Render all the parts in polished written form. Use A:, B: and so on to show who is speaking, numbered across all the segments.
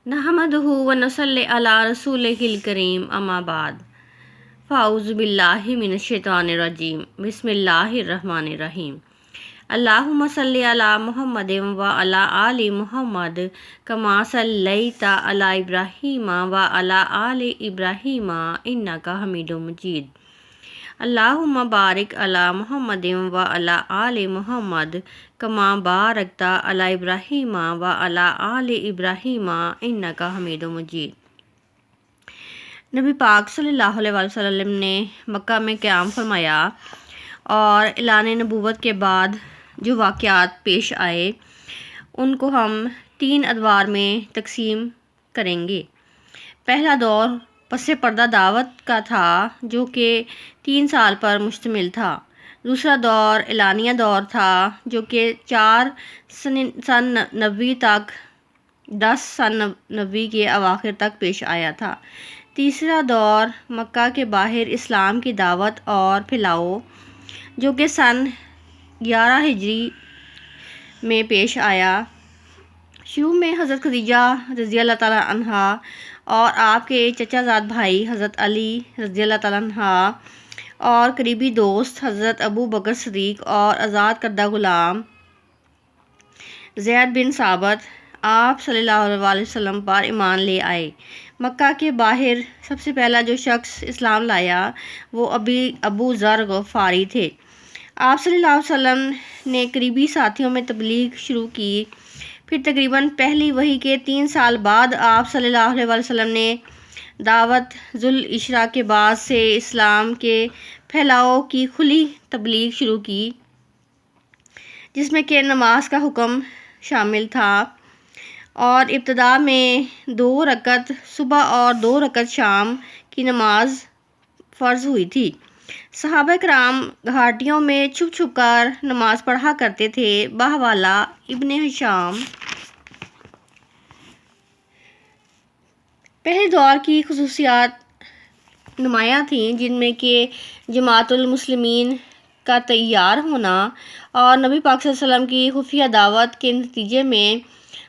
A: نحمدہ و نصلی علی رسولہ الکریم اما بعد فاعوذ باللہ من الشیطان الرجیم بسم اللہ الرحمن الرحیم اللہم صلی علی محمد و علی آل محمد کما صلیت علی ابراہیم و علی آل ابراہیم انک حمید مجید اللہم بارک علی محمد و علی آل محمد کما بارکت علی ابراہیم و علی آل ابراہیم انک حمید مجید۔ نبی پاک صلی اللہ علیہ وسلم نے مکہ میں قیام فرمایا اور اعلان نبوت کے بعد جو واقعات پیش آئے ان کو ہم 3 ادوار میں تقسیم کریں گے۔ پہلا دور پس پردہ دعوت کا تھا جو کہ 3 سال پر مشتمل تھا۔ دوسرا دور اعلانیہ دور تھا جو کہ 4 سن نبوی تک 10 سن نبوی کے اواخر تک پیش آیا تھا۔ تیسرا دور مکہ کے باہر اسلام کی دعوت اور پھیلاؤ جو کہ سن 11 ہجری میں پیش آیا۔ شروع میں حضرت خدیجہ رضی اللہ تعالیٰ عنہا اور آپ کے چچا زاد بھائی حضرت علی رضی اللہ تعالیٰ عنہ اور قریبی دوست حضرت ابو بکر صدیق اور آزاد کردہ غلام زید بن ثابت آپ صلی اللہ علیہ وسلم پر ایمان لے آئے۔ مکہ کے باہر سب سے پہلا جو شخص اسلام لایا وہ ابو ذر غفاری تھے۔ آپ صلی اللہ علیہ وسلم نے قریبی ساتھیوں میں تبلیغ شروع کی۔ پھر تقریباً پہلی وحی کے 3 سال بعد آپ صلی اللہ علیہ وسلم نے دعوت ذوالعشرہ کے بعد سے اسلام کے پھیلاؤ کی کھلی تبلیغ شروع کی جس میں کہ نماز کا حکم شامل تھا اور ابتدا میں 2 رکعت صبح اور 2 رکعت شام کی نماز فرض ہوئی تھی۔ صحابہ کرام گھاٹیوں میں چھپ چھپ کر نماز پڑھا کرتے تھے۔ بحوالہ ابن ہشام پہلے دور کی خصوصیات نمایاں تھیں جن میں کہ جماعت المسلمین کا تیار ہونا اور نبی پاک صلی اللہ علیہ وسلم کی خفیہ دعوت کے نتیجے میں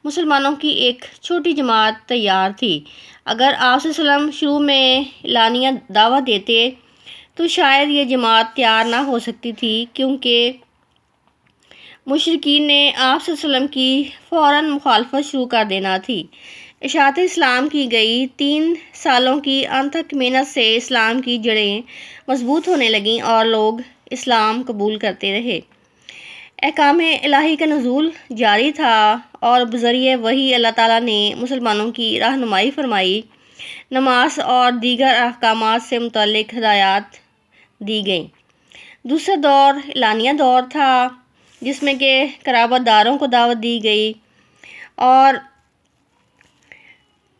A: مسلمانوں کی ایک چھوٹی جماعت تیار تھی۔ اگر آپ صلی اللہ علیہ وسلم شروع میں اعلانیہ دعوت دیتے تو شاید یہ جماعت تیار نہ ہو سکتی تھی کیونکہ مشرکین نے آپ صلی اللہ علیہ وسلم کی فوراً مخالفت شروع کر دینا تھی۔ اشاعت اسلام کی گئی 3 سالوں کی انتھک محنت سے اسلام کی جڑیں مضبوط ہونے لگیں اور لوگ اسلام قبول کرتے رہے۔ احکام الہی کا نزول جاری تھا اور بذریعہ وحی اللہ تعالیٰ نے مسلمانوں کی رہنمائی فرمائی۔ نماز اور دیگر احکامات سے متعلق ہدایات دی گئیں۔ دوسرا دور اعلانیہ دور تھا جس میں کہ قرابت داروں کو دعوت دی گئی اور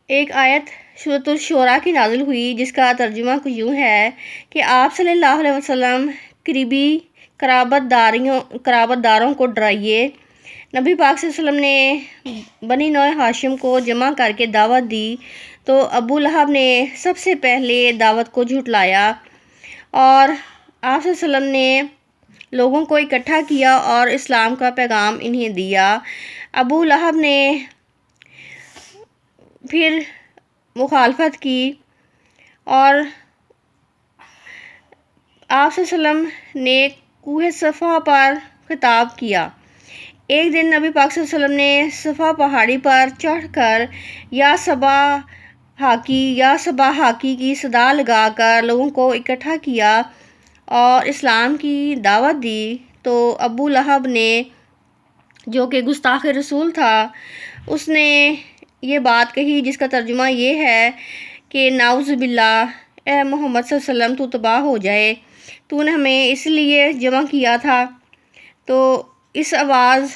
A: ایک آیت سورۃ الشورى کی نازل ہوئی جس کا ترجمہ کچھ یوں ہے کہ آپ صلی اللہ علیہ وسلم قریبی قرابت داروں کو ڈرائیے۔ نبی پاک صلی اللہ علیہ وسلم نے بنی نوع ہاشم کو جمع کر کے دعوت دی تو ابو لہب نے سب سے پہلے دعوت کو جھٹلایا اور آپ صلی اللہ علیہ وسلم نے لوگوں کو اکٹھا کیا اور اسلام کا پیغام انہیں دیا۔ ابو لہب نے پھر مخالفت کی اور آپ صلی اللہ علیہ وسلم نے کوہ صفا پر خطاب کیا۔ ایک دن نبی پاک صلی اللہ علیہ وسلم نے صفا پہاڑی پر چڑھ کر یا صبا حاکی کی صدا لگا کر لوگوں کو اکٹھا کیا اور اسلام کی دعوت دی تو ابو لہب نے جو کہ گستاخ رسول تھا اس نے یہ بات کہی جس کا ترجمہ یہ ہے کہ نعوذ باللہ، اے محمد صلی اللہ علیہ وسلم تو تباہ ہو جائے، تو نے ہمیں اس لیے جمع کیا تھا۔ تو اس آواز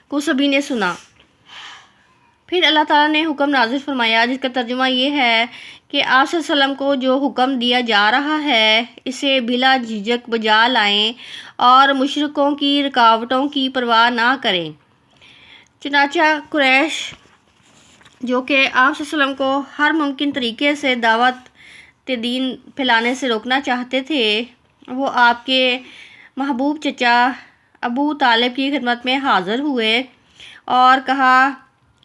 A: کو سبھی نے سنا۔ پھر اللہ تعالیٰ نے حکم نازل فرمایا جس کا ترجمہ یہ ہے کہ آپ صلی اللہ علیہ وسلم کو جو حکم دیا جا رہا ہے اسے بلا جھجک بجا لائیں اور مشرکوں کی رکاوٹوں کی پرواہ نہ کریں۔ چنانچہ قریش جو کہ آپ صلی اللہ علیہ وسلم کو ہر ممکن طریقے سے دعوت دین پھیلانے سے روکنا چاہتے تھے وہ آپ کے محبوب چچا ابو طالب کی خدمت میں حاضر ہوئے اور کہا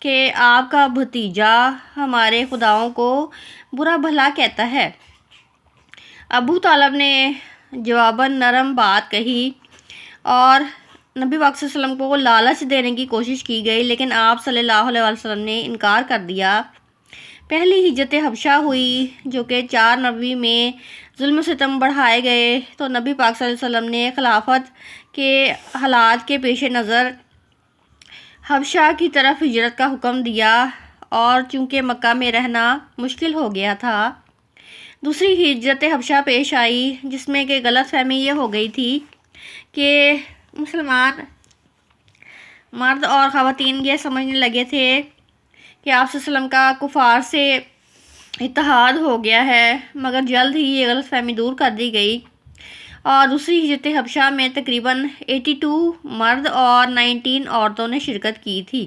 A: کہ آپ کا بھتیجا ہمارے خداؤں کو برا بھلا کہتا ہے۔ ابو طالب نے جواباً نرم بات کہی اور نبی پاک صلی اللہ علیہ وسلم کو لالچ دینے کی کوشش کی گئی، لیکن آپ صلی اللہ علیہ وسلم نے انکار کر دیا۔ پہلی ہجرت حبشہ ہوئی جو کہ 4 نبوی میں ظلم و ستم بڑھائے گئے، تو نبی پاک صلی اللہ علیہ وسلم نے خلافت کے حالات کے پیش نظر حبشہ کی طرف ہجرت کا حکم دیا، اور چونکہ مکہ میں رہنا مشکل ہو گیا تھا، دوسری ہجرت حبشہ پیش آئی، جس میں کہ غلط فہمی یہ ہو گئی تھی کہ مسلمان مرد اور خواتین یہ سمجھنے لگے تھے کہ آپ صلی اللہ علیہ وسلم کا کفار سے اتحاد ہو گیا ہے، مگر جلد ہی یہ غلط فہمی دور کر دی گئی، اور دوسری ہجرت حبشہ میں تقریباً 82 مرد اور 19 عورتوں نے شرکت کی تھی۔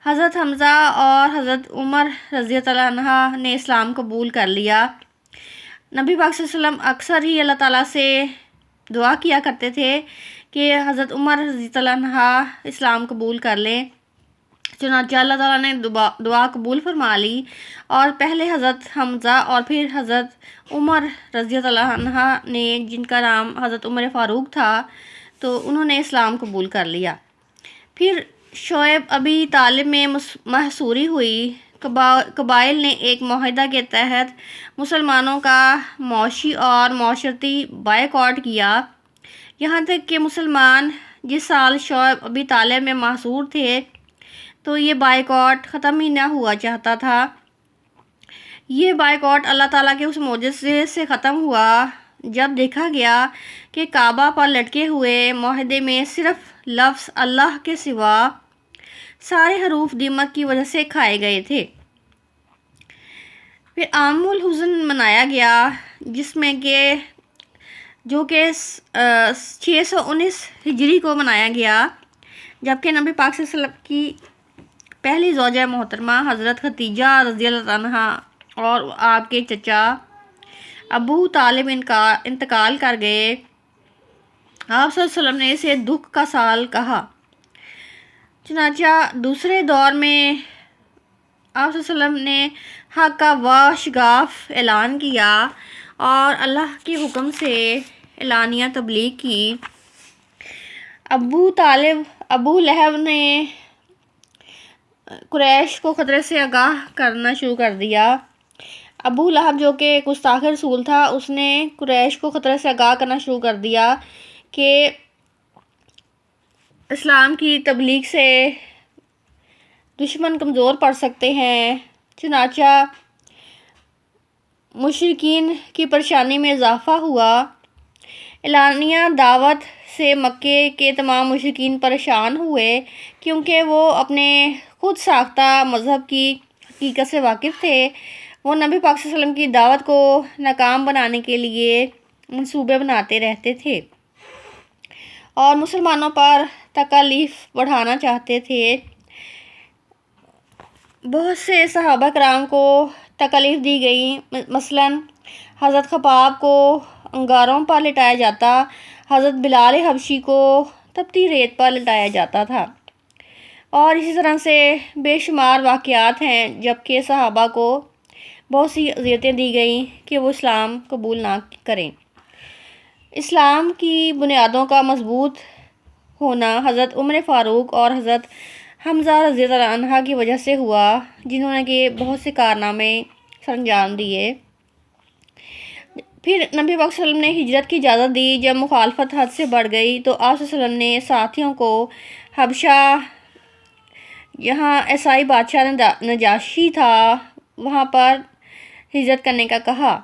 A: حضرت حمزہ اور حضرت عمر رضی اللہ عنہ نے اسلام قبول کر لیا۔ نبی پاک صلی اللہ علیہ وسلم اکثر ہی اللہ تعالیٰ سے دعا کیا کرتے تھے کہ حضرت عمر رضی اللہ عنہ اسلام قبول کر لیں، چنانچہ اللہ تعالیٰ نے دعا قبول فرما لی، اور پہلے حضرت حمزہ اور پھر حضرت عمر رضی اللہ عنہ نے، جن کا نام حضرت عمر فاروق تھا، تو انہوں نے اسلام قبول کر لیا۔ پھر شعیب ابی طالب میں محصوری ہوئی۔ قبائل نے ایک معاہدہ کے تحت مسلمانوں کا معاشی اور معاشرتی بائیکاٹ کیا، یہاں تک کہ مسلمان جس سال شعیب ابی طالب میں محصور تھے تو یہ بائیکاٹ ختم ہی نہ ہوا چاہتا تھا۔ یہ بائیکاٹ اللہ تعالیٰ کے اس معجزے سے ختم ہوا جب دیکھا گیا کہ کعبہ پر لٹکے ہوئے معاہدے میں صرف لفظ اللہ کے سوا سارے حروف دیمک کی وجہ سے کھائے گئے تھے۔ پھر عام الحزن منایا گیا، جس میں کہ جو کہ 619 ہجری کو منایا گیا، جبکہ نبی پاک صلی اللہ علیہ وسلم کی پہلی زوجہ محترمہ حضرت خدیجہ رضی اللہ عنہا اور آپ کے چچا ابو طالب انتقال کر گئے۔ آپ صلی اللہ علیہ وسلم نے اسے دکھ کا سال کہا۔ چنانچہ دوسرے دور میں آپ صلی اللہ علیہ وسلم نے حق کا واشگاف اعلان کیا اور اللہ کے حکم سے اعلانیہ تبلیغ کی۔ ابو لہب نے قریش کو خطرے سے آگاہ کرنا شروع کر دیا۔ ابو لہب جو کہ گستاخ رسول تھا، اس نے قریش کو خطرے سے آگاہ کرنا شروع کر دیا کہ اسلام کی تبلیغ سے دشمن کمزور پڑ سکتے ہیں۔ چنانچہ مشرکین کی پریشانی میں اضافہ ہوا۔ اعلانیہ دعوت سے مکے کے تمام مشرکین پریشان ہوئے، کیونکہ وہ اپنے خود ساختہ مذہب کی حقیقت سے واقف تھے۔ وہ نبی پاک صلی اللہ علیہ وسلم کی دعوت کو ناکام بنانے کے لیے منصوبے بناتے رہتے تھے اور مسلمانوں پر تکالیف بڑھانا چاہتے تھے۔ بہت سے صحابہ کرام کو تکالیف دی گئی، مثلاً حضرت خباب کو انگاروں پر لٹایا جاتا، حضرت بلال حبشی کو تپتی ریت پر لٹایا جاتا تھا، اور اسی طرح سے بے شمار واقعات ہیں جبکہ صحابہ کو بہت سی اذیتیں دی گئیں کہ وہ اسلام قبول نہ کریں۔ اسلام کی بنیادوں کا مضبوط ہونا حضرت عمر فاروق اور حضرت حمزہ رضی اللہ عنہ کی وجہ سے ہوا، جنہوں نے کہ بہت سے کارنامے سر انجام دیے۔ پھر نبی پاک صلی اللہ علیہ وسلم نے ہجرت کی اجازت دی۔ جب مخالفت حد سے بڑھ گئی تو آپ صلی اللہ علیہ وسلم نے ساتھیوں کو حبشہ، جہاں عیسائی بادشاہ نجاشی تھا، وہاں پر ہجرت کرنے کا کہا۔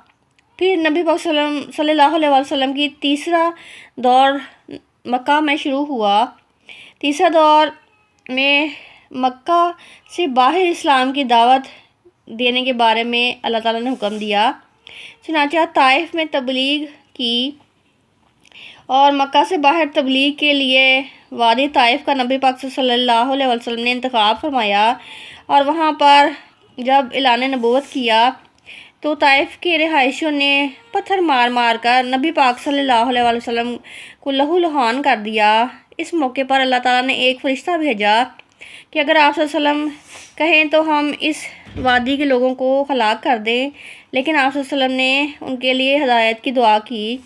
A: پھر نبی پاک صلی اللہ علیہ وسلم کی تیسرا دور مکہ میں شروع ہوا۔ تیسرا دور میں مکہ سے باہر اسلام کی دعوت دینے کے بارے میں اللہ تعالیٰ نے حکم دیا، چنانچہ طائف میں تبلیغ کی، اور مکہ سے باہر تبلیغ کے لیے وادی طائف کا نبی پاک صلی اللہ علیہ وسلم نے انتخاب فرمایا، اور وہاں پر جب اعلان نبوت کیا تو طائف کے رہائشیوں نے پتھر مار مار کر نبی پاک صلی اللہ علیہ وسلم کو لہو لہان کر دیا۔ اس موقع پر اللہ تعالیٰ نے ایک فرشتہ بھیجا کہ اگر آپ صلی اللہ علیہ وسلم کہیں تو ہم اس وادی کے لوگوں کو ہلاک کر دیں، لیکن آپ صلی اللہ علیہ وسلم نے ان کے لیے ہدایت کی دعا کی۔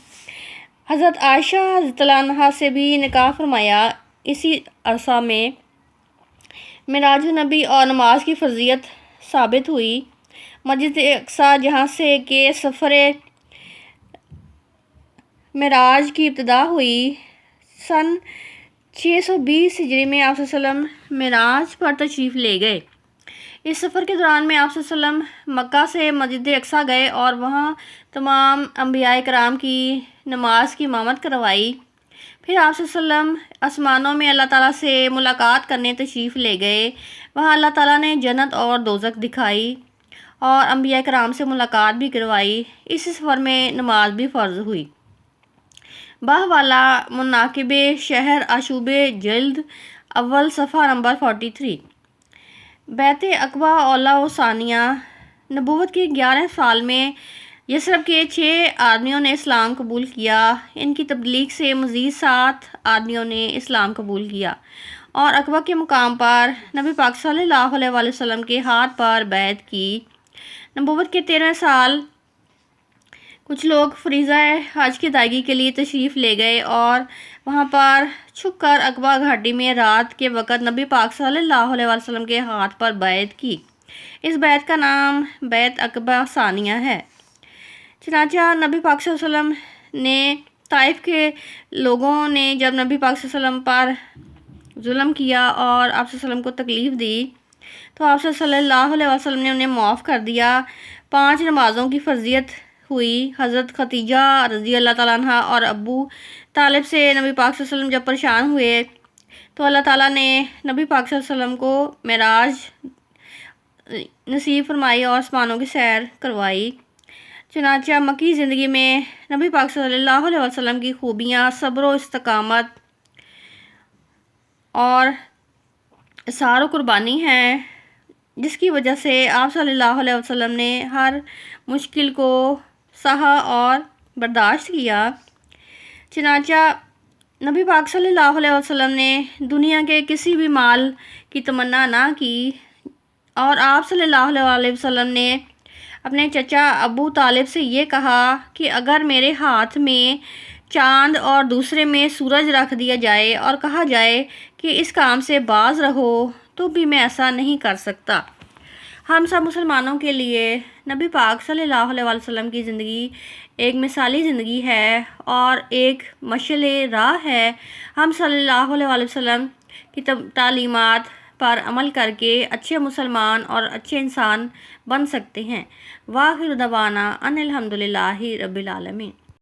A: حضرت عائشہ رضی اللہ عنہا سے بھی نکاح فرمایا۔ اسی عرصہ میں معراج النبی اور نماز کی فرضیت ثابت ہوئی۔ مسجد اقصیٰ جہاں سے کہ سفر معراج کی ابتدا ہوئی، سن 620 ہجری میں آپ صلی اللہ علیہ وسلم معراج پر تشریف لے گئے۔ اس سفر کے دوران میں آپ صلی اللہ علیہ وسلم مکہ سے مسجد اقصیٰ گئے اور وہاں تمام انبیاء کرام کی نماز کی امامت کروائی۔ پھر آپ صلی اللہ علیہ وسلم آسمانوں میں اللہ تعالیٰ سے ملاقات کرنے تشریف لے گئے۔ وہاں اللہ تعالیٰ نے جنت اور دوزخ دکھائی اور انبیاء کرام سے ملاقات بھی کروائی۔ اس سفر میں نماز بھی فرض ہوئی۔ باہ والا مناقب شہر آشوب جلد اول صفحہ نمبر 43۔ بیعت عقبہ اولیٰ و ثانیہ۔ نبوت کے 11 سال میں یثرب کے 6 آدمیوں نے اسلام قبول کیا۔ ان کی تبلیغ سے مزید 7 آدمیوں نے اسلام قبول کیا اور عقبہ کے مقام پر نبی پاک صلی اللہ علیہ وآلہ وسلم کے ہاتھ پر بیعت کی۔ نبوت کے 13 سال کچھ لوگ فریضہ حج کی ادائیگی کے لیے تشریف لے گئے اور وہاں پر چھپ کر عقبہ گھاٹی میں رات کے وقت نبی پاک صلی اللہ علیہ وسلم کے ہاتھ پر بیعت کی۔ اس بیعت کا نام بیعت عقبہ ثانیہ ہے۔ چنانچہ نبی پاک صلی اللہ علیہ وسلم نے طائف کے لوگوں نے جب نبی پاک صلی اللہ علیہ وسلم پر ظلم کیا اور آپ صلی اللہ علیہ وسلم کو تکلیف دی تو آپ صلی اللہ علیہ وسلم نے انہیں معاف کر دیا۔ 5 نمازوں کی فرضیت ہوئی۔ حضرت ختیجہ رضی اللہ تعالیٰ عنہ اور ابو طالب سے نبی پاک صلی اللہ علیہ وسلم جب پریشان ہوئے تو اللہ تعالیٰ نے نبی پاک صلی اللہ علیہ وسلم کو معراج نصیب فرمائی اور آسمانوں کی سیر کروائی۔ چنانچہ مکی زندگی میں نبی پاک صلی اللہ علیہ وسلم کی خوبیاں صبر و استقامت اور اصرار و قربانی ہیں، جس کی وجہ سے آپ صلی اللہ علیہ وسلم نے ہر مشکل کو سہا اور برداشت کیا۔ چنانچہ نبی پاک صلی اللہ علیہ وسلم نے دنیا کے کسی بھی مال کی تمنا نہ کی اور آپ صلی اللہ علیہ وسلم نے اپنے چچا ابو طالب سے یہ کہا کہ اگر میرے ہاتھ میں چاند اور دوسرے میں سورج رکھ دیا جائے اور کہا جائے کہ اس کام سے باز رہو تو بھی میں ایسا نہیں کر سکتا۔ ہم سب مسلمانوں کے لیے نبی پاک صلی اللہ علیہ وسلم کی زندگی ایک مثالی زندگی ہے اور ایک مشعل راہ ہے۔ ہم صلی اللہ علیہ وسلم کی تعلیمات پر عمل کر کے اچھے مسلمان اور اچھے انسان بن سکتے ہیں۔ وآخر دعوانا ان الحمد للہ رب العالمین۔